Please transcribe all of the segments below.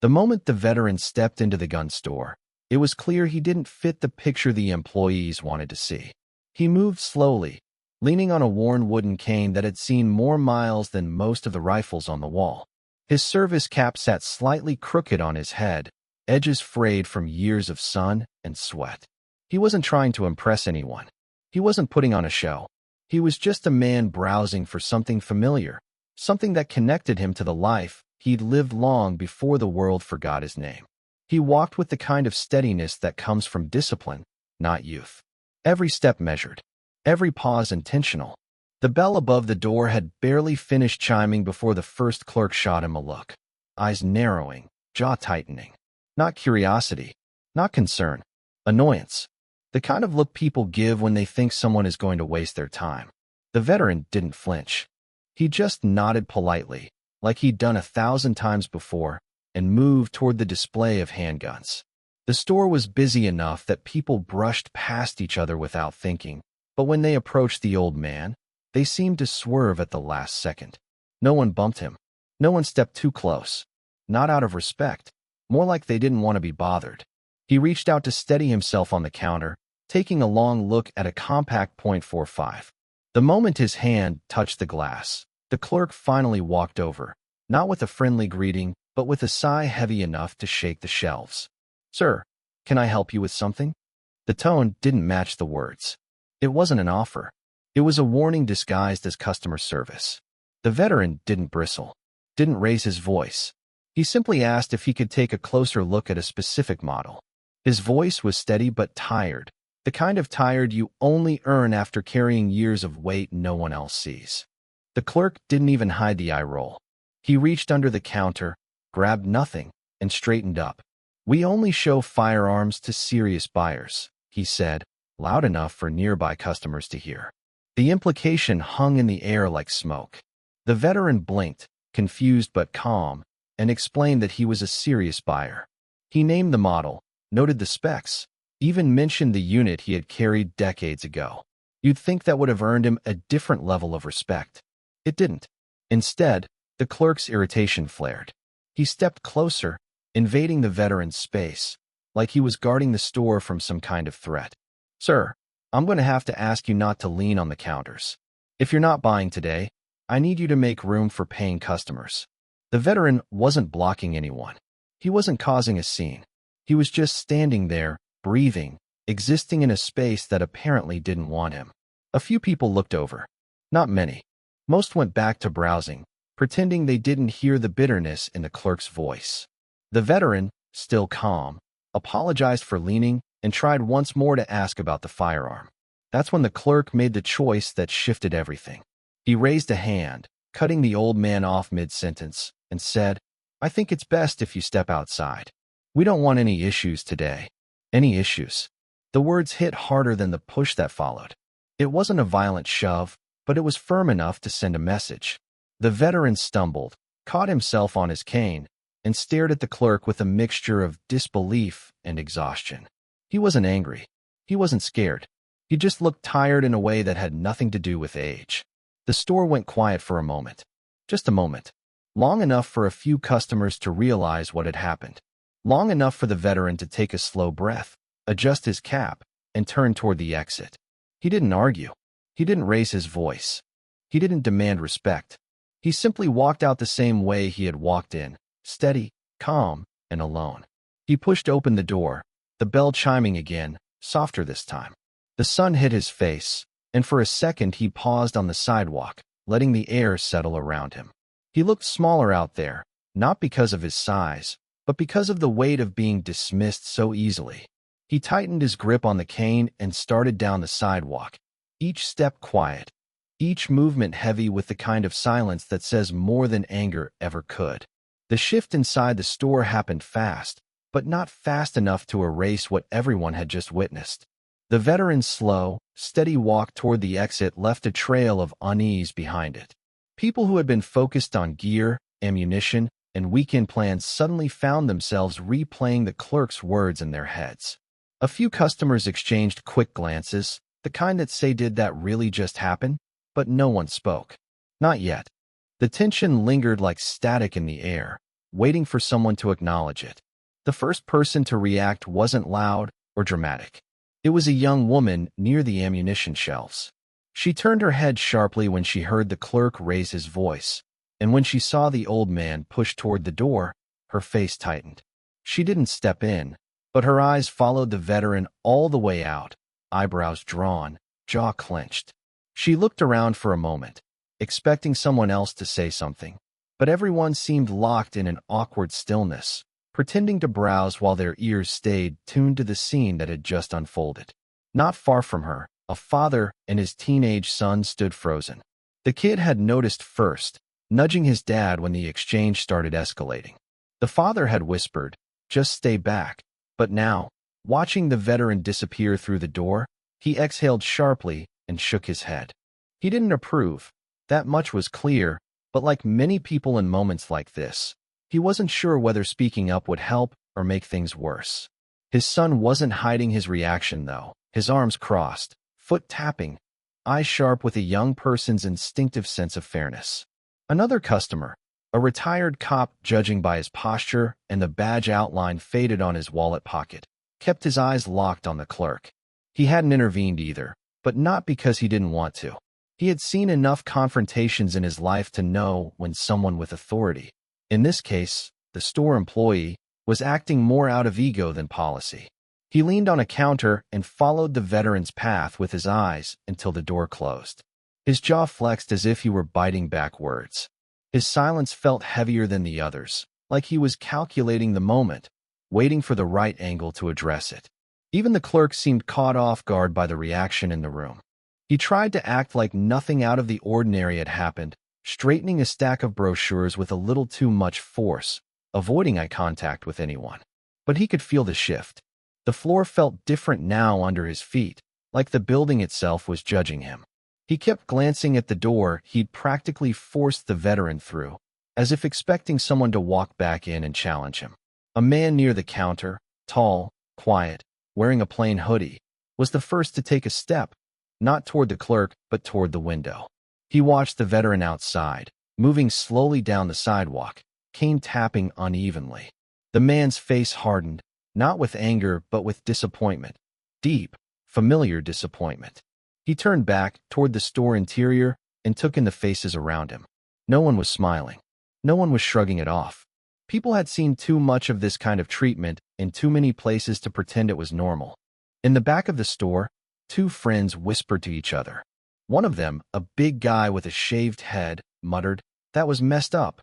The moment the veteran stepped into the gun store, it was clear he didn't fit the picture the employees wanted to see. He moved slowly, leaning on a worn wooden cane that had seen more miles than most of the rifles on the wall. His service cap sat slightly crooked on his head, edges frayed from years of sun and sweat. He wasn't trying to impress anyone. He wasn't putting on a show. He was just a man browsing for something familiar, something that connected him to the life he'd lived long before the world forgot his name. He walked with the kind of steadiness that comes from discipline, not youth. Every step measured, every pause intentional. The bell above the door had barely finished chiming before the first clerk shot him a look. Eyes narrowing, jaw tightening. Not curiosity, not concern, annoyance. The kind of look people give when they think someone is going to waste their time. The veteran didn't flinch. He just nodded politely, like he'd done 1,000 times before, and moved toward the display of handguns. The store was busy enough that people brushed past each other without thinking, but when they approached the old man, they seemed to swerve at the last second. No one bumped him. No one stepped too close. Not out of respect, more like they didn't want to be bothered. He reached out to steady himself on the counter, taking a long look at a compact .45. The moment his hand touched the glass, the clerk finally walked over, not with a friendly greeting, but with a sigh heavy enough to shake the shelves. "Sir, can I help you with something?" The tone didn't match the words. It wasn't an offer. It was a warning disguised as customer service. The veteran didn't bristle, didn't raise his voice. He simply asked if he could take a closer look at a specific model. His voice was steady but tired, the kind of tired you only earn after carrying years of weight no one else sees. The clerk didn't even hide the eye roll. He reached under the counter, grabbed nothing, and straightened up. "We only show firearms to serious buyers," he said, loud enough for nearby customers to hear. The implication hung in the air like smoke. The veteran blinked, confused but calm, and explained that he was a serious buyer. He named the model, noted the specs, even mentioned the unit he had carried decades ago. You'd think that would have earned him a different level of respect. It didn't. Instead, the clerk's irritation flared. He stepped closer, invading the veteran's space, like he was guarding the store from some kind of threat. "Sir, I'm going to have to ask you not to lean on the counters. If you're not buying today, I need you to make room for paying customers." The veteran wasn't blocking anyone. He wasn't causing a scene. He was just standing there, breathing, existing in a space that apparently didn't want him. A few people looked over. Not many. Most went back to browsing, pretending they didn't hear the bitterness in the clerk's voice. The veteran, still calm, apologized for leaning and tried once more to ask about the firearm. That's when the clerk made the choice that shifted everything. He raised a hand, cutting the old man off mid-sentence, and said, "I think it's best if you step outside. We don't want any issues today." Any issues? The words hit harder than the push that followed. It wasn't a violent shove, but it was firm enough to send a message. The veteran stumbled, caught himself on his cane, and stared at the clerk with a mixture of disbelief and exhaustion. He wasn't angry. He wasn't scared. He just looked tired in a way that had nothing to do with age. The store went quiet for a moment. Just a moment. Long enough for a few customers to realize what had happened. Long enough for the veteran to take a slow breath, adjust his cap, and turn toward the exit. He didn't argue. He didn't raise his voice. He didn't demand respect. He simply walked out the same way he had walked in, steady, calm, and alone. He pushed open the door, the bell chiming again, softer this time. The sun hit his face, and for a second he paused on the sidewalk, letting the air settle around him. He looked smaller out there, not because of his size, but because of the weight of being dismissed so easily. He tightened his grip on the cane and started down the sidewalk, each step quiet, each movement heavy with the kind of silence that says more than anger ever could. The shift inside the store happened fast, but not fast enough to erase what everyone had just witnessed. The veteran's slow, steady walk toward the exit left a trail of unease behind it. People who had been focused on gear, ammunition, and weekend plans suddenly found themselves replaying the clerk's words in their heads. A few customers exchanged quick glances, the kind that say, "Did that really just happen?" But no one spoke. Not yet. The tension lingered like static in the air, waiting for someone to acknowledge it. The first person to react wasn't loud or dramatic. It was a young woman near the ammunition shelves. She turned her head sharply when she heard the clerk raise his voice, and when she saw the old man push toward the door, her face tightened. She didn't step in, but her eyes followed the veteran all the way out, eyebrows drawn, jaw clenched. She looked around for a moment, expecting someone else to say something, but everyone seemed locked in an awkward stillness, pretending to browse while their ears stayed tuned to the scene that had just unfolded. Not far from her, a father and his teenage son stood frozen. The kid had noticed first, nudging his dad when the exchange started escalating. The father had whispered, "Just stay back," but now, watching the veteran disappear through the door, he exhaled sharply and shook his head. He didn't approve, that much was clear, but like many people in moments like this, he wasn't sure whether speaking up would help or make things worse. His son wasn't hiding his reaction, though, his arms crossed, foot tapping, eyes sharp with a young person's instinctive sense of fairness. Another customer, a retired cop judging by his posture and the badge outline faded on his wallet pocket, kept his eyes locked on the clerk. He hadn't intervened either, but not because he didn't want to. He had seen enough confrontations in his life to know when someone with authority, in this case, the store employee, was acting more out of ego than policy. He leaned on a counter and followed the veteran's path with his eyes until the door closed. His jaw flexed as if he were biting back words. His silence felt heavier than the others, like he was calculating the moment, waiting for the right angle to address it. Even the clerk seemed caught off guard by the reaction in the room. He tried to act like nothing out of the ordinary had happened, straightening a stack of brochures with a little too much force, avoiding eye contact with anyone. But he could feel the shift. The floor felt different now under his feet, like the building itself was judging him. He kept glancing at the door he'd practically forced the veteran through, as if expecting someone to walk back in and challenge him. A man near the counter, tall, quiet, wearing a plain hoodie, was the first to take a step, not toward the clerk, but toward the window. He watched the veteran outside, moving slowly down the sidewalk, cane tapping unevenly. The man's face hardened, not with anger but with disappointment. Deep, familiar disappointment. He turned back toward the store interior and took in the faces around him. No one was smiling. No one was shrugging it off. People had seen too much of this kind of treatment in too many places to pretend it was normal. In the back of the store, two friends whispered to each other. One of them, a big guy with a shaved head, muttered, "That was messed up."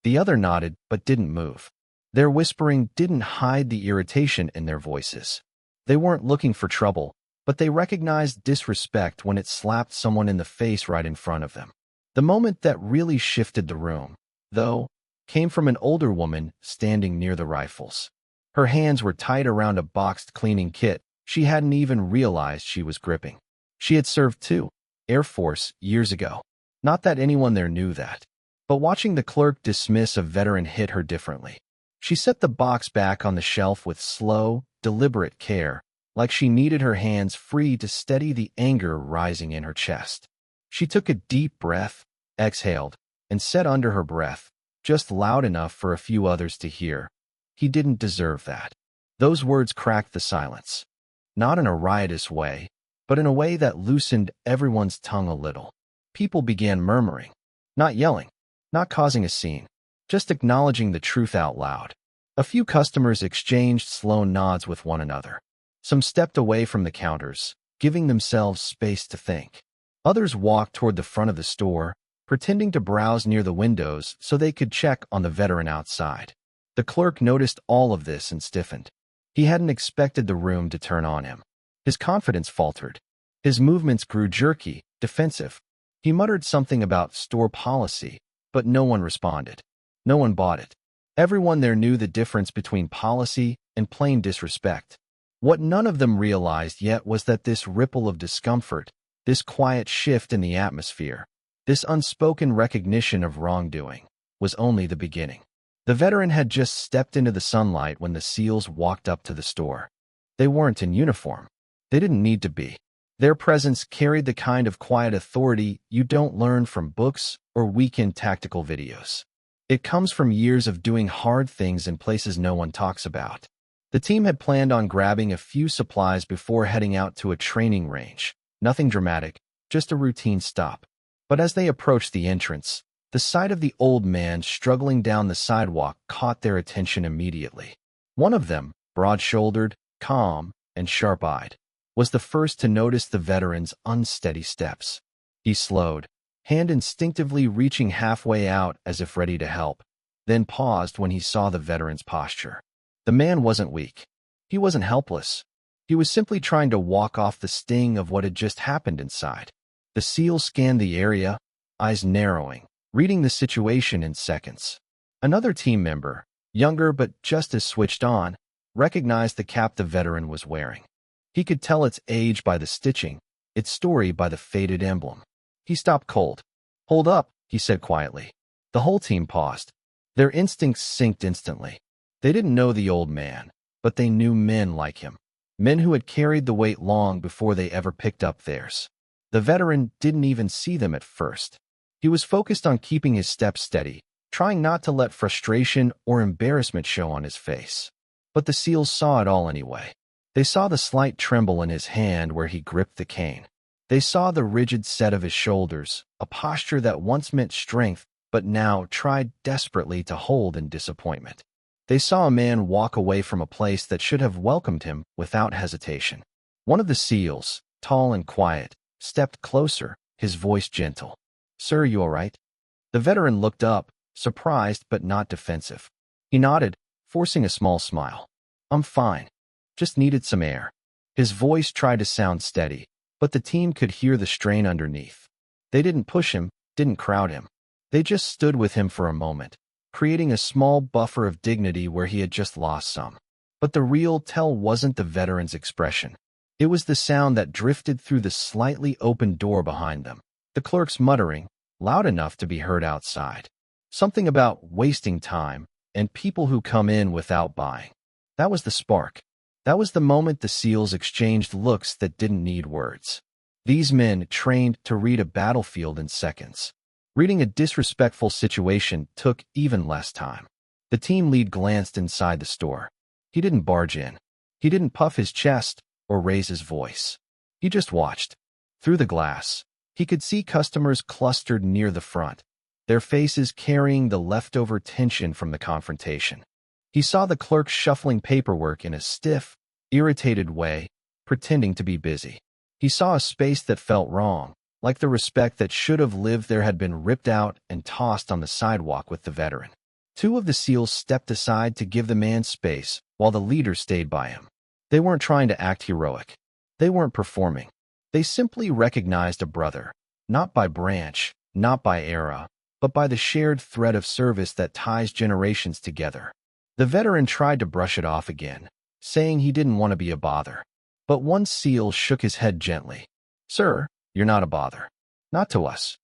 The other nodded but didn't move. Their whispering didn't hide the irritation in their voices. They weren't looking for trouble, but they recognized disrespect when it slapped someone in the face right in front of them. The moment that really shifted the room, though, came from an older woman standing near the rifles. Her hands were tight around a boxed cleaning kit she hadn't even realized she was gripping. She had served too, Air Force, years ago. Not that anyone there knew that. But watching the clerk dismiss a veteran hit her differently. She set the box back on the shelf with slow, deliberate care, like she needed her hands free to steady the anger rising in her chest. She took a deep breath, exhaled, and said under her breath, just loud enough for a few others to hear, "He didn't deserve that." Those words cracked the silence. Not in a riotous way, but in a way that loosened everyone's tongue a little. People began murmuring, not yelling, not causing a scene, just acknowledging the truth out loud. A few customers exchanged slow nods with one another. Some stepped away from the counters, giving themselves space to think. Others walked toward the front of the store, pretending to browse near the windows so they could check on the veteran outside. The clerk noticed all of this and stiffened. He hadn't expected the room to turn on him. His confidence faltered. His movements grew jerky, defensive. He muttered something about store policy, but no one responded. No one bought it. Everyone there knew the difference between policy and plain disrespect. What none of them realized yet was that this ripple of discomfort, this quiet shift in the atmosphere, this unspoken recognition of wrongdoing, was only the beginning. The veteran had just stepped into the sunlight when the SEALs walked up to the store. They weren't in uniform. They didn't need to be. Their presence carried the kind of quiet authority you don't learn from books or weekend tactical videos. It comes from years of doing hard things in places no one talks about. The team had planned on grabbing a few supplies before heading out to a training range. Nothing dramatic, just a routine stop. But as they approached the entrance, the sight of the old man struggling down the sidewalk caught their attention immediately. One of them, broad-shouldered, calm, and sharp-eyed, was the first to notice the veteran's unsteady steps. He slowed, hand instinctively reaching halfway out as if ready to help, then paused when he saw the veteran's posture. The man wasn't weak. He wasn't helpless. He was simply trying to walk off the sting of what had just happened inside. The SEAL scanned the area, eyes narrowing, reading the situation in seconds. Another team member, younger but just as switched on, recognized the cap the veteran was wearing. He could tell its age by the stitching, its story by the faded emblem. He stopped cold. "Hold up," he said quietly. The whole team paused. Their instincts synced instantly. They didn't know the old man, but they knew men like him. Men who had carried the weight long before they ever picked up theirs. The veteran didn't even see them at first. He was focused on keeping his steps steady, trying not to let frustration or embarrassment show on his face. But the SEALs saw it all anyway. They saw the slight tremble in his hand where he gripped the cane. They saw the rigid set of his shoulders, a posture that once meant strength but now tried desperately to hold in disappointment. They saw a man walk away from a place that should have welcomed him without hesitation. One of the SEALs, tall and quiet, stepped closer, his voice gentle. "Sir, you all right?" The veteran looked up, surprised but not defensive. He nodded, forcing a small smile. "I'm fine. Just needed some air." His voice tried to sound steady, but the team could hear the strain underneath. They didn't push him, didn't crowd him. They just stood with him for a moment, creating a small buffer of dignity where he had just lost some. But the real tell wasn't the veteran's expression. It was the sound that drifted through the slightly open door behind them. The clerk's muttering, loud enough to be heard outside. Something about wasting time and people who come in without buying. That was the spark. That was the moment the SEALs exchanged looks that didn't need words. These men trained to read a battlefield in seconds. Reading a disrespectful situation took even less time. The team lead glanced inside the store. He didn't barge in. He didn't puff his chest or raise his voice. He just watched. Through the glass, he could see customers clustered near the front, their faces carrying the leftover tension from the confrontation. He saw the clerk shuffling paperwork in a stiff, irritated way, pretending to be busy. He saw a space that felt wrong, like the respect that should have lived there had been ripped out and tossed on the sidewalk with the veteran. Two of the SEALs stepped aside to give the man space, while the leader stayed by him. They weren't trying to act heroic. They weren't performing. They simply recognized a brother, not by branch, not by era, but by the shared thread of service that ties generations together. The veteran tried to brush it off again, saying he didn't want to be a bother. But one SEAL shook his head gently. "Sir, you're not a bother. Not to us."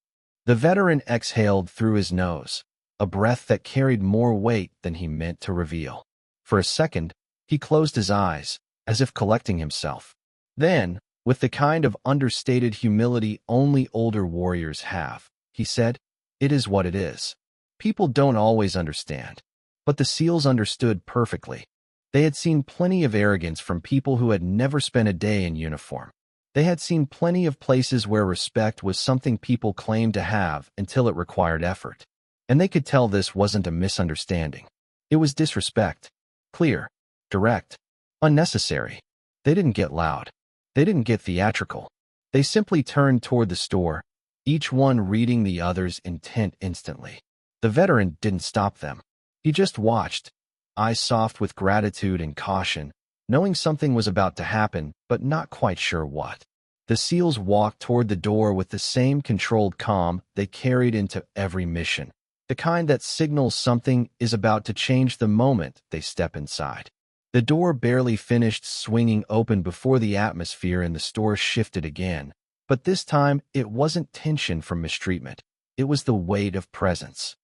The veteran exhaled through his nose, a breath that carried more weight than he meant to reveal. For a second, he closed his eyes, as if collecting himself. Then, with the kind of understated humility only older warriors have, he said, "It is what it is. People don't always understand." But the SEALs understood perfectly. They had seen plenty of arrogance from people who had never spent a day in uniform. They had seen plenty of places where respect was something people claimed to have until it required effort. And they could tell this wasn't a misunderstanding. It was disrespect. Clear, direct, unnecessary. They didn't get loud. They didn't get theatrical. They simply turned toward the store, each one reading the other's intent instantly. The veteran didn't stop them. He just watched, eyes soft with gratitude and caution, knowing something was about to happen, but not quite sure what. The SEALs walked toward the door with the same controlled calm they carried into every mission, the kind that signals something is about to change the moment they step inside. The door barely finished swinging open before the atmosphere in the store shifted again, but this time it wasn't tension from mistreatment. It was the weight of presence.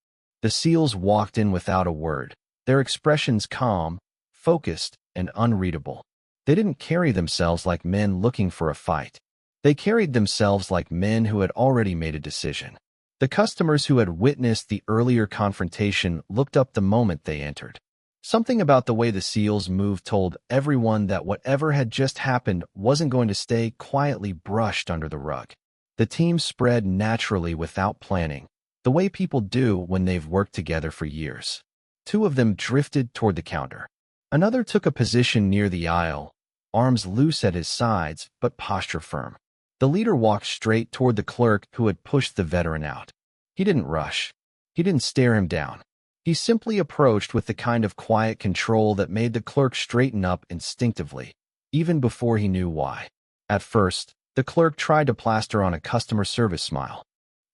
The SEALs walked in without a word, their expressions calm, focused, and unreadable. They didn't carry themselves like men looking for a fight. They carried themselves like men who had already made a decision. The customers who had witnessed the earlier confrontation looked up the moment they entered. Something about the way the seals moved told everyone that whatever had just happened wasn't going to stay quietly brushed under the rug. The team spread naturally without planning, the way people do when they've worked together for years. Two of them drifted toward the counter. Another took a position near the aisle, arms loose at his sides but posture firm. The leader walked straight toward the clerk who had pushed the veteran out. He didn't rush. He didn't stare him down. He simply approached with the kind of quiet control that made the clerk straighten up instinctively, even before he knew why. At first, the clerk tried to plaster on a customer service smile.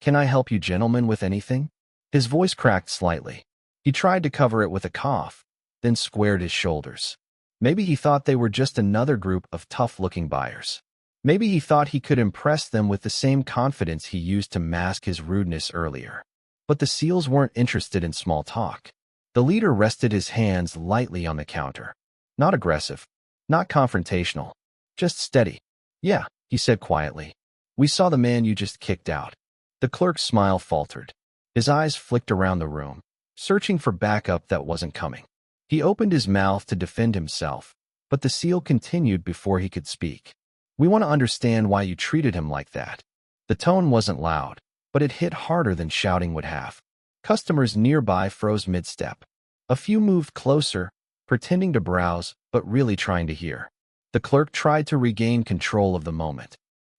"Can I help you gentlemen with anything?" His voice cracked slightly. He tried to cover it with a cough, then squared his shoulders. Maybe he thought they were just another group of tough-looking buyers. Maybe he thought he could impress them with the same confidence he used to mask his rudeness earlier. But the seals weren't interested in small talk. The leader rested his hands lightly on the counter. Not aggressive, not confrontational, just steady. "Yeah," he said quietly. "We saw the man you just kicked out." The clerk's smile faltered. His eyes flicked around the room, searching for backup that wasn't coming. He opened his mouth to defend himself, but the seal continued before he could speak. "We want to understand why you treated him like that." The tone wasn't loud, but it hit harder than shouting would have. Customers nearby froze mid-step. A few moved closer, pretending to browse, but really trying to hear. The clerk tried to regain control of the moment.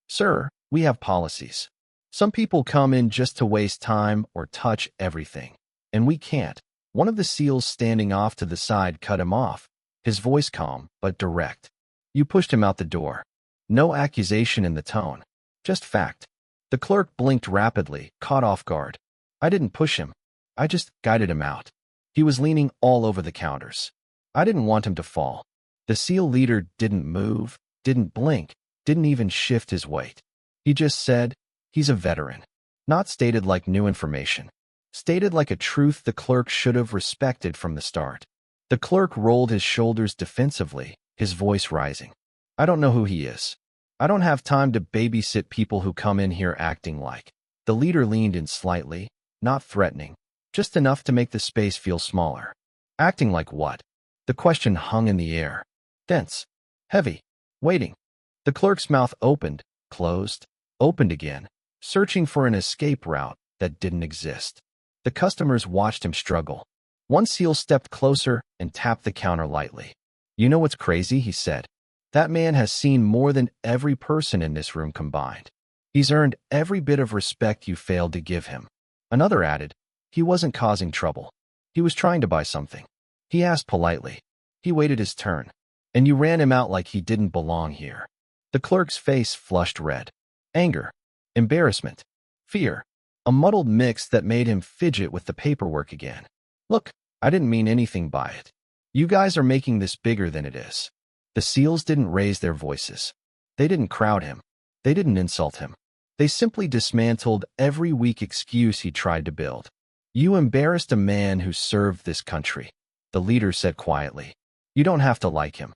"Sir, we have policies. Some people come in just to waste time or touch everything. And we can't." One of the seals standing off to the side cut him off, his voice calm but direct. "You pushed him out the door." No accusation in the tone, just fact. The clerk blinked rapidly, caught off guard. "I didn't push him. I just guided him out. He was leaning all over the counters. I didn't want him to fall." The SEAL leader didn't move, didn't blink, didn't even shift his weight. He just said, "He's a veteran." Not stated like new information. Stated like a truth the clerk should have respected from the start. The clerk rolled his shoulders defensively, his voice rising. "I don't know who he is. I don't have time to babysit people who come in here acting like." The leader leaned in slightly, not threatening, just enough to make the space feel smaller. Acting like what? The question hung in the air. Dense. Heavy. Waiting. The clerk's mouth opened, closed, opened again, searching for an escape route that didn't exist. The customers watched him struggle. One SEAL stepped closer and tapped the counter lightly. "You know what's crazy?" he said. "That man has seen more than every person in this room combined. He's earned every bit of respect you failed to give him." Another added, "He wasn't causing trouble. He was trying to buy something. He asked politely. He waited his turn. And you ran him out like he didn't belong here." The clerk's face flushed red. Anger. Embarrassment. Fear. A muddled mix that made him fidget with the paperwork again. "Look, I didn't mean anything by it. You guys are making this bigger than it is." The SEALs didn't raise their voices. They didn't crowd him. They didn't insult him. They simply dismantled every weak excuse he tried to build. "You embarrassed a man who served this country," the leader said quietly. "You don't have to like him,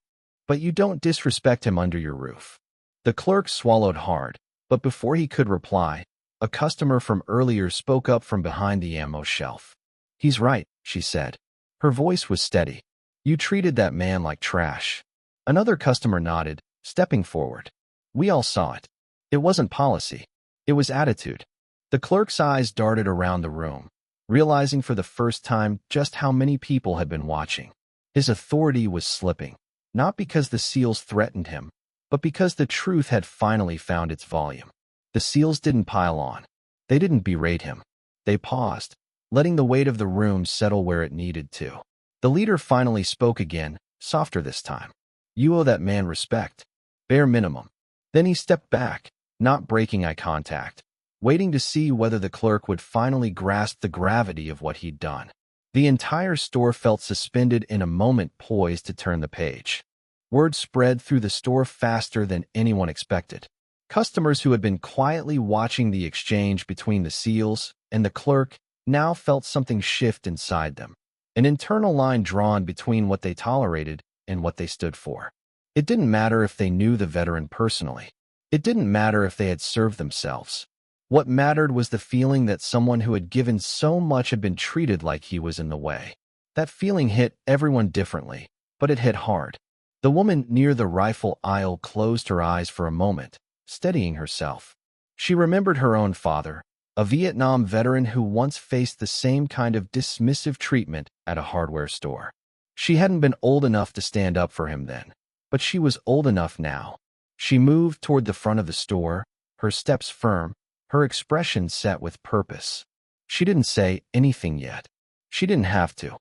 but you don't disrespect him under your roof." The clerk swallowed hard, but before he could reply, a customer from earlier spoke up from behind the ammo shelf. "He's right," she said. Her voice was steady. "You treated that man like trash." Another customer nodded, stepping forward. "We all saw it. It wasn't policy. It was attitude." The clerk's eyes darted around the room, realizing for the first time just how many people had been watching. His authority was slipping, not because the SEALs threatened him, but because the truth had finally found its volume. The SEALs didn't pile on. They didn't berate him. They paused, letting the weight of the room settle where it needed to. The leader finally spoke again, softer this time. "You owe that man respect. Bare minimum." Then he stepped back, not breaking eye contact, waiting to see whether the clerk would finally grasp the gravity of what he'd done. The entire store felt suspended in a moment, poised to turn the page. Word spread through the store faster than anyone expected. Customers who had been quietly watching the exchange between the SEALs and the clerk now felt something shift inside them, an internal line drawn between what they tolerated and what they stood for. It didn't matter if they knew the veteran personally. It didn't matter if they had served themselves. What mattered was the feeling that someone who had given so much had been treated like he was in the way. That feeling hit everyone differently, but it hit hard. The woman near the rifle aisle closed her eyes for a moment, steadying herself. She remembered her own father, a Vietnam veteran who once faced the same kind of dismissive treatment at a hardware store. She hadn't been old enough to stand up for him then, but she was old enough now. She moved toward the front of the store, her steps firm, her expression set with purpose. She didn't say anything yet. She didn't have to.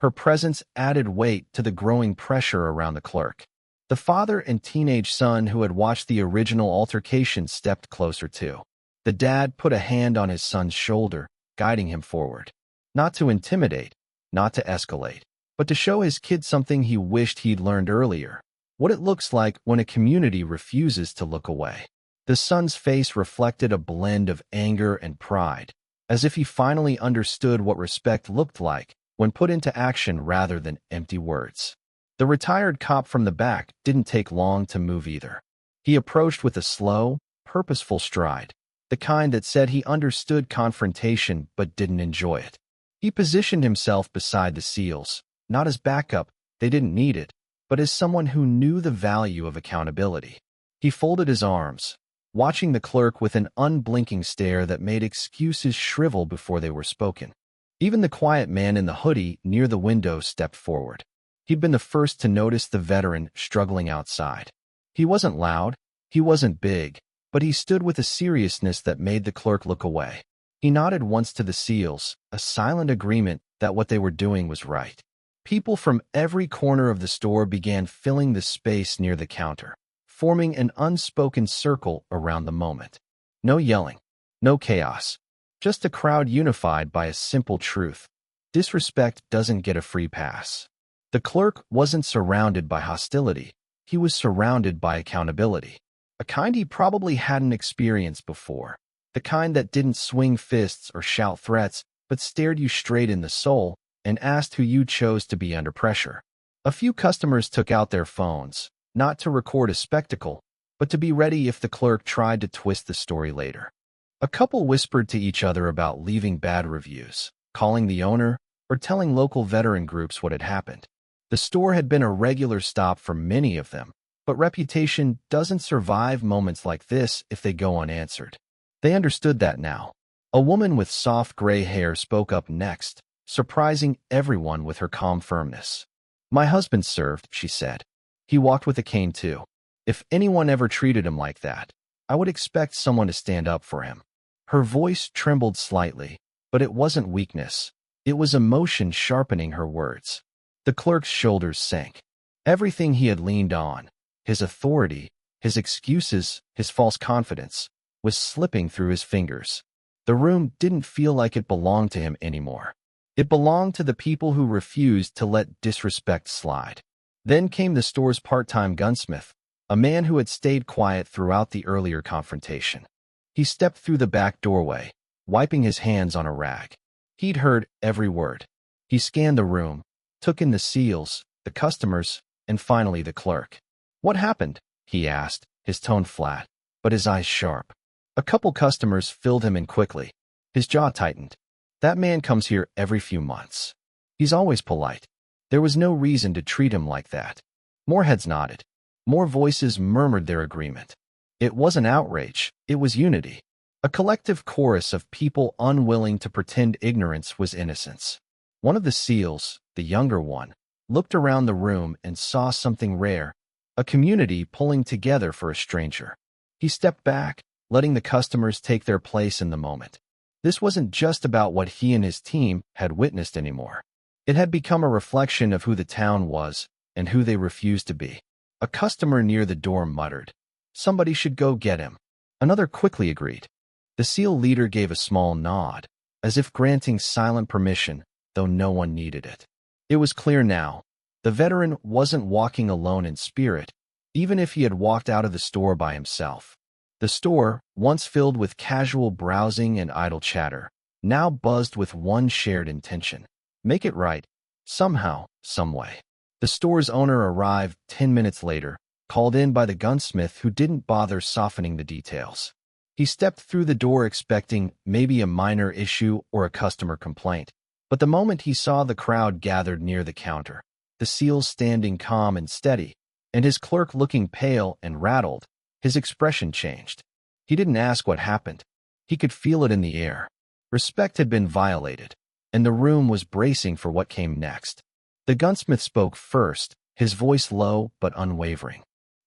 Her presence added weight to the growing pressure around the clerk. The father and teenage son who had watched the original altercation stepped closer too. The dad put a hand on his son's shoulder, guiding him forward. Not to intimidate, not to escalate, but to show his kid something he wished he'd learned earlier. What it looks like when a community refuses to look away. The son's face reflected a blend of anger and pride, as if he finally understood what respect looked like when put into action rather than empty words. The retired cop from the back didn't take long to move either. He approached with a slow, purposeful stride, the kind that said he understood confrontation but didn't enjoy it. He positioned himself beside the SEALs, not as backup, they didn't need it, but as someone who knew the value of accountability. He folded his arms, watching the clerk with an unblinking stare that made excuses shrivel before they were spoken. Even the quiet man in the hoodie near the window stepped forward. He'd been the first to notice the veteran struggling outside. He wasn't loud, he wasn't big, but he stood with a seriousness that made the clerk look away. He nodded once to the SEALs, a silent agreement that what they were doing was right. People from every corner of the store began filling the space near the counter, forming an unspoken circle around the moment. No yelling, no chaos, just a crowd unified by a simple truth. Disrespect doesn't get a free pass. The clerk wasn't surrounded by hostility, he was surrounded by accountability. A kind he probably hadn't experienced before. The kind that didn't swing fists or shout threats, but stared you straight in the soul and asked who you chose to be under pressure. A few customers took out their phones, not to record a spectacle, but to be ready if the clerk tried to twist the story later. A couple whispered to each other about leaving bad reviews, calling the owner, or telling local veteran groups what had happened. The store had been a regular stop for many of them, but reputation doesn't survive moments like this if they go unanswered. They understood that now. A woman with soft gray hair spoke up next, surprising everyone with her calm firmness. "My husband served," she said. "He walked with a cane too. If anyone ever treated him like that, I would expect someone to stand up for him." Her voice trembled slightly, but it wasn't weakness. It was emotion sharpening her words. The clerk's shoulders sank. Everything he had leaned on, his authority, his excuses, his false confidence, was slipping through his fingers. The room didn't feel like it belonged to him anymore. It belonged to the people who refused to let disrespect slide. Then came the store's part-time gunsmith, a man who had stayed quiet throughout the earlier confrontation. He stepped through the back doorway, wiping his hands on a rag. He'd heard every word. He scanned the room, took in the SEALs, the customers, and finally the clerk. "What happened?" he asked, his tone flat, but his eyes sharp. A couple customers filled him in quickly. His jaw tightened. "That man comes here every few months. He's always polite. There was no reason to treat him like that." More heads nodded. More voices murmured their agreement. It wasn't outrage, it was unity. A collective chorus of people unwilling to pretend ignorance was innocence. One of the SEALs, the younger one, looked around the room and saw something rare, a community pulling together for a stranger. He stepped back, letting the customers take their place in the moment. This wasn't just about what he and his team had witnessed anymore. It had become a reflection of who the town was and who they refused to be. A customer near the door muttered, "Somebody should go get him." Another quickly agreed. The SEAL leader gave a small nod, as if granting silent permission, though no one needed it. It was clear now. The veteran wasn't walking alone in spirit, even if he had walked out of the store by himself. The store, once filled with casual browsing and idle chatter, now buzzed with one shared intention. Make it right, somehow, someway. The store's owner arrived 10 minutes later, called in by the gunsmith who didn't bother softening the details. He stepped through the door expecting maybe a minor issue or a customer complaint. But the moment he saw the crowd gathered near the counter, the SEALs standing calm and steady, and his clerk looking pale and rattled, his expression changed. He didn't ask what happened. He could feel it in the air. Respect had been violated, and the room was bracing for what came next. The gunsmith spoke first, his voice low but unwavering.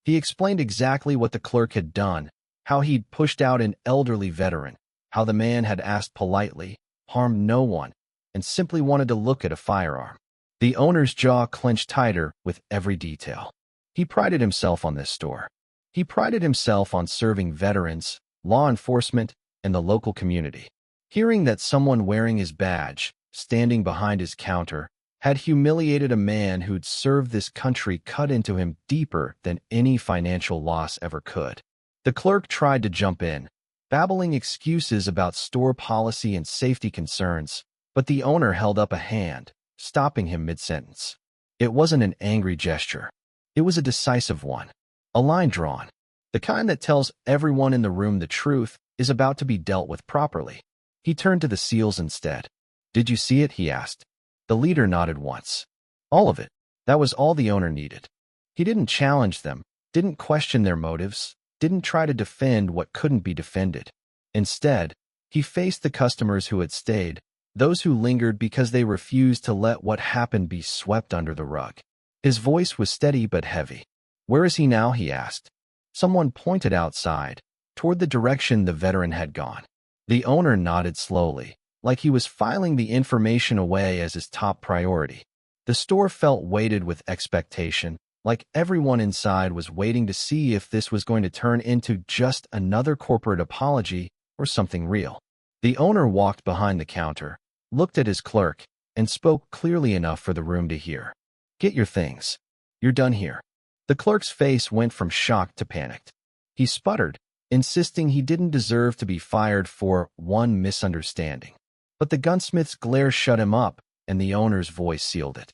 He explained exactly what the clerk had done, how he'd pushed out an elderly veteran, how the man had asked politely, harmed no one, and simply wanted to look at a firearm. The owner's jaw clenched tighter with every detail. He prided himself on this store. He prided himself on serving veterans, law enforcement, and the local community. Hearing that someone wearing his badge, standing behind his counter, had humiliated a man who'd served this country cut into him deeper than any financial loss ever could. The clerk tried to jump in, babbling excuses about store policy and safety concerns, but the owner held up a hand, stopping him mid-sentence. It wasn't an angry gesture. It was a decisive one. A line drawn. The kind that tells everyone in the room the truth is about to be dealt with properly. He turned to the SEALs instead. "Did you see it?" he asked. The leader nodded once. All of it. That was all the owner needed. He didn't challenge them, didn't question their motives, didn't try to defend what couldn't be defended. Instead, he faced the customers who had stayed, those who lingered because they refused to let what happened be swept under the rug. His voice was steady but heavy. "Where is he now?" he asked. Someone pointed outside, toward the direction the veteran had gone. The owner nodded slowly, like he was filing the information away as his top priority. The store felt weighted with expectation, like everyone inside was waiting to see if this was going to turn into just another corporate apology or something real. The owner walked behind the counter, looked at his clerk, and spoke clearly enough for the room to hear. "Get your things. You're done here." The clerk's face went from shock to panicked. He sputtered, insisting he didn't deserve to be fired for one misunderstanding. But the gunsmith's glare shut him up, and the owner's voice sealed it.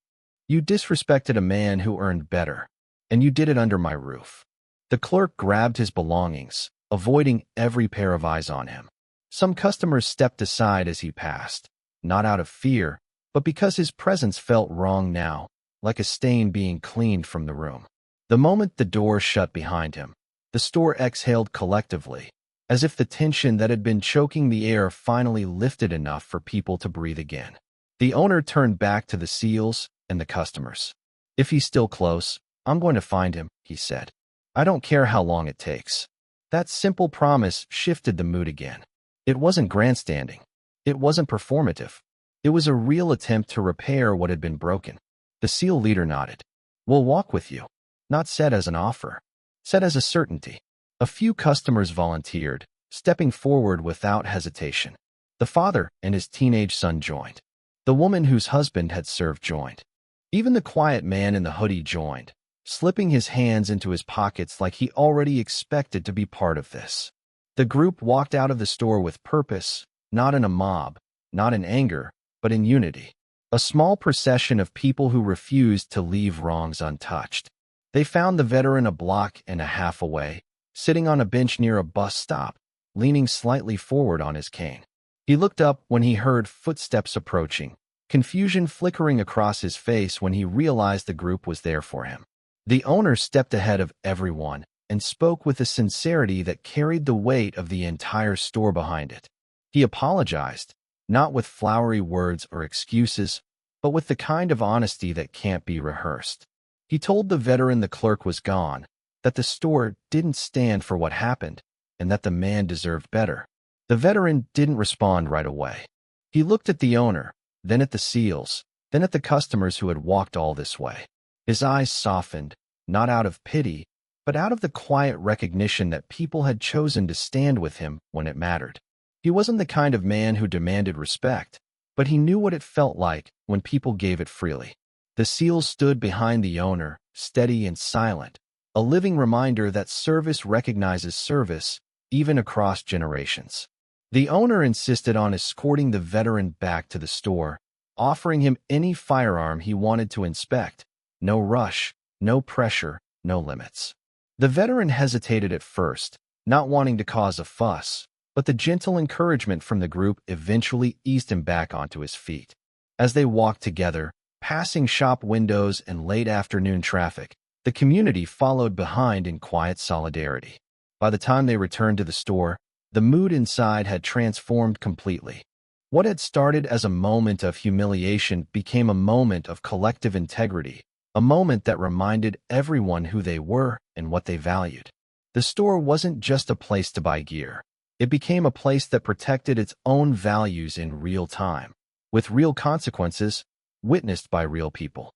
"You disrespected a man who earned better, and you did it under my roof." The clerk grabbed his belongings, avoiding every pair of eyes on him. Some customers stepped aside as he passed, not out of fear, but because his presence felt wrong now, like a stain being cleaned from the room. The moment the door shut behind him, the store exhaled collectively, as if the tension that had been choking the air finally lifted enough for people to breathe again. The owner turned back to the SEALs and the customers. "If he's still close, I'm going to find him," he said. "I don't care how long it takes." That simple promise shifted the mood again. It wasn't grandstanding. It wasn't performative. It was a real attempt to repair what had been broken. The SEAL leader nodded. "We'll walk with you." Not said as an offer, said as a certainty. A few customers volunteered, stepping forward without hesitation. The father and his teenage son joined. The woman whose husband had served joined. Even the quiet man in the hoodie joined, slipping his hands into his pockets like he already expected to be part of this. The group walked out of the store with purpose, not in a mob, not in anger, but in unity. A small procession of people who refused to leave wrongs untouched. They found the veteran a block and a half away, sitting on a bench near a bus stop, leaning slightly forward on his cane. He looked up when he heard footsteps approaching, confusion flickering across his face when he realized the group was there for him. The owner stepped ahead of everyone and spoke with a sincerity that carried the weight of the entire store behind it. He apologized, not with flowery words or excuses, but with the kind of honesty that can't be rehearsed. He told the veteran the clerk was gone, that the store didn't stand for what happened, and that the man deserved better. The veteran didn't respond right away. He looked at the owner, then at the SEALs, then at the customers who had walked all this way. His eyes softened, not out of pity, but out of the quiet recognition that people had chosen to stand with him when it mattered. He wasn't the kind of man who demanded respect, but he knew what it felt like when people gave it freely. The SEALs stood behind the owner, steady and silent, a living reminder that service recognizes service, even across generations. The owner insisted on escorting the veteran back to the store, offering him any firearm he wanted to inspect. No rush, no pressure, no limits. The veteran hesitated at first, not wanting to cause a fuss, but the gentle encouragement from the group eventually eased him back onto his feet. As they walked together, passing shop windows and late afternoon traffic, the community followed behind in quiet solidarity. By the time they returned to the store, the mood inside had transformed completely. What had started as a moment of humiliation became a moment of collective integrity, a moment that reminded everyone who they were and what they valued. The store wasn't just a place to buy gear. It became a place that protected its own values in real time, with real consequences witnessed by real people.